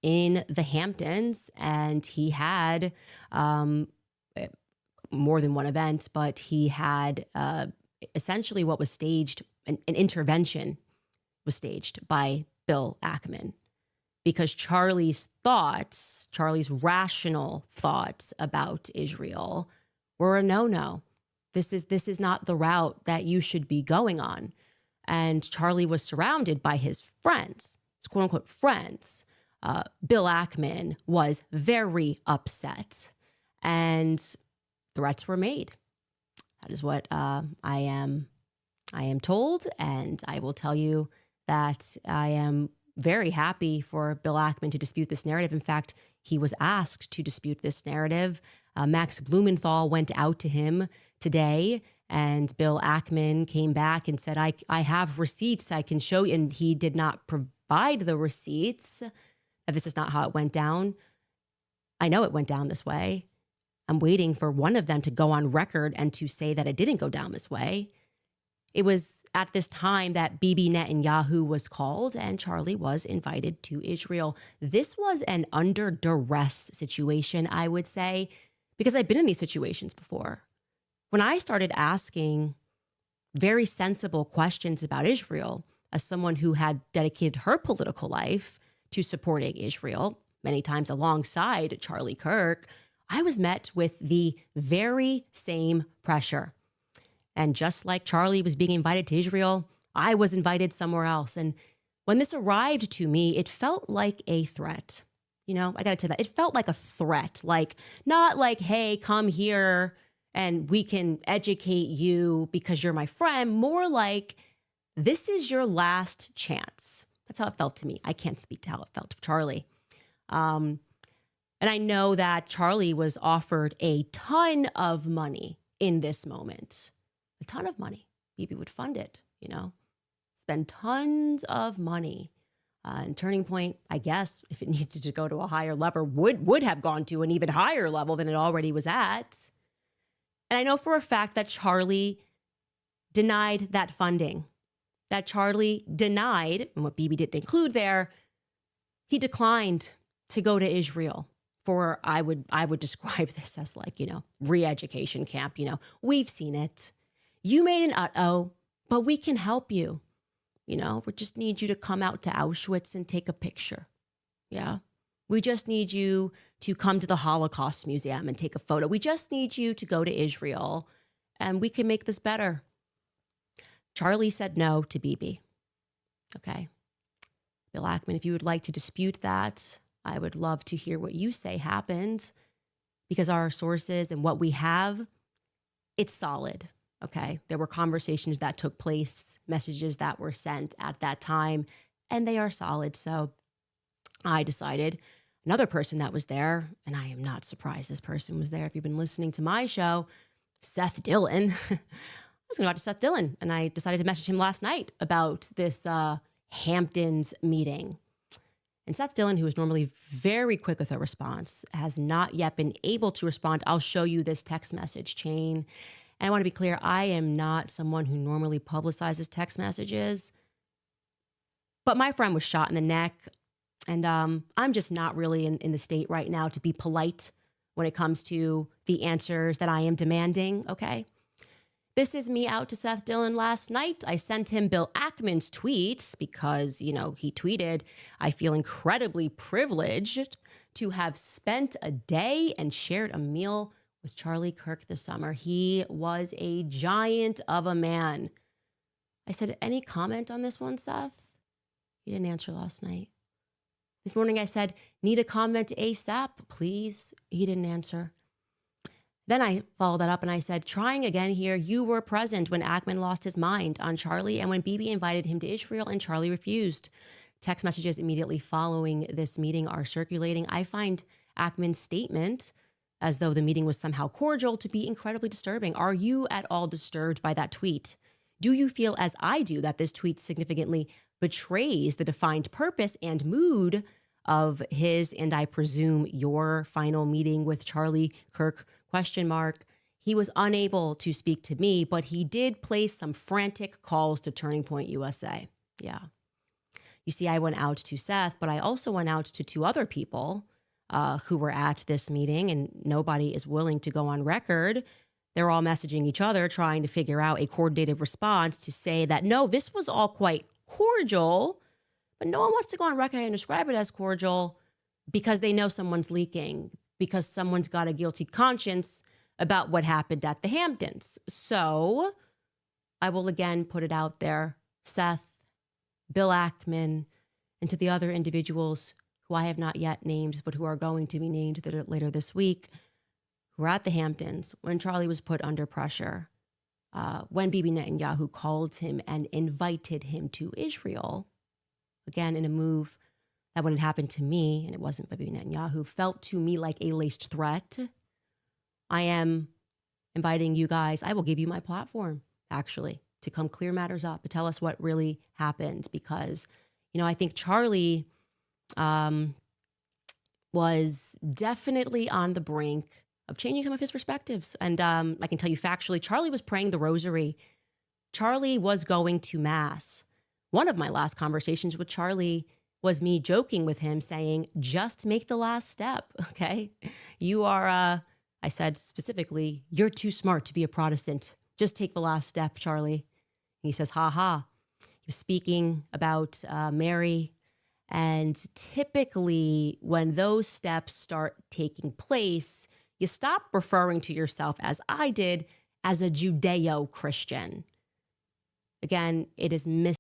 in the Hamptons, and he had more than one event, but he had essentially what was staged, an intervention was staged by Bill Ackman, because Charlie's rational thoughts about Israel were a no-no. This is not the route that you should be going on. And Charlie was surrounded by his friends, his quote unquote friends. Bill Ackman was very upset, and threats were made. That is what I am told, and I will tell you that I am very happy for Bill Ackman to dispute this narrative. In fact, he was asked to dispute this narrative. Max Blumenthal went out to him today, and Bill Ackman came back and said, I have receipts I can show you. And he did not provide the receipts. This is not how it went down. I know it went down this way. I'm waiting for one of them to go on record and to say that it didn't go down this way. It was at this time that Bibi Netanyahu was called, and Charlie was invited to Israel. This was an under duress situation, I would say, because I've been in these situations before. When I started asking very sensible questions about Israel, as someone who had dedicated her political life to supporting Israel, many times alongside Charlie Kirk, I was met with the very same pressure. And just like Charlie was being invited to Israel, I was invited somewhere else. And when this arrived to me, it felt like a threat. You know, I got to tell you that. It felt like a threat, like not like, hey, come here and we can educate you because you're my friend. More like, this is your last chance. That's how it felt to me. I can't speak to how it felt to Charlie. And I know that Charlie was offered a ton of money in this moment. A ton of money. Bibi would fund it, you know, spend tons of money. And Turning Point, I guess, if it needed to go to a higher level, would have gone to an even higher level than it already was at. And I know for a fact that Charlie denied that funding. That Charlie denied, and what Bibi didn't include there, he declined to go to Israel for, I would describe this as like, you know, re-education camp. You know, we've seen it. You made an uh-oh, but we can help you. You know, we just need you to come out to Auschwitz and take a picture. Yeah. We just need you to come to the Holocaust Museum and take a photo. We just need you to go to Israel and we can make this better. Charlie said no to Bibi. Okay. Bill Ackman, if you would like to dispute that, I would love to hear what you say happened, because our sources and what we have, it's solid. Okay. There were conversations that took place, messages that were sent at that time, and they are solid. So I decided, another person that was there, and I am not surprised this person was there. If you've been listening to my show, Seth Dillon, I was going to go out to Seth Dillon, and I decided to message him last night about this Hamptons meeting. And Seth Dillon, who is normally very quick with a response, has not yet been able to respond. I'll show you this text message chain. And I want to be clear, I am not someone who normally publicizes text messages. But my friend was shot in the neck. And I'm just not really in the state right now to be polite when it comes to the answers that I am demanding, okay? This is me out to Seth Dillon last night. I sent him Bill Ackman's tweets because, you know, he tweeted, I feel incredibly privileged to have spent a day and shared a meal with Charlie Kirk this summer. He was a giant of a man. I said, any comment on this one, Seth? He didn't answer last night. This morning I said, need a comment ASAP, please. He didn't answer. Then I followed that up and I said, trying again here, you were present when Ackman lost his mind on Charlie and when Bibi invited him to Israel and Charlie refused. Text messages immediately following this meeting are circulating. I find Ackman's statement, as though the meeting was somehow cordial, to be incredibly disturbing. Are you at all disturbed by that tweet? Do you feel, as I do, that this tweet significantly betrays the defined purpose and mood of his, and I presume your, final meeting with Charlie Kirk, ? He was unable to speak to me, but he did place some frantic calls to Turning Point USA. Yeah. You see, I went out to Seth, but I also went out to two other people who were at this meeting, and nobody is willing to go on record. They're all messaging each other, trying to figure out a coordinated response to say that, no, this was all quite cordial, but no one wants to go on record and describe it as cordial because they know someone's leaking, because someone's got a guilty conscience about what happened at the Hamptons. So I will again put it out there, Seth, Bill Ackman, and to the other individuals who I have not yet named, but who are going to be named later this week, who were at the Hamptons when Charlie was put under pressure, when Bibi Netanyahu called him and invited him to Israel, again, in a move that when it happened to me, and it wasn't Bibi Netanyahu, felt to me like a laced threat. I am inviting you guys, I will give you my platform, actually, to come clear matters up, to tell us what really happened. Because, I think Charlie was definitely on the brink of changing some of his perspectives. And I can tell you factually, Charlie was praying the rosary. Charlie was going to mass. One of my last conversations with Charlie was me joking with him saying, just make the last step, okay? You are, I said specifically, you're too smart to be a Protestant. Just take the last step, Charlie. He says, ha ha. He was speaking about Mary. And typically when those steps start taking place, you stop referring to yourself, as I did, as a Judeo-Christian. Again, it is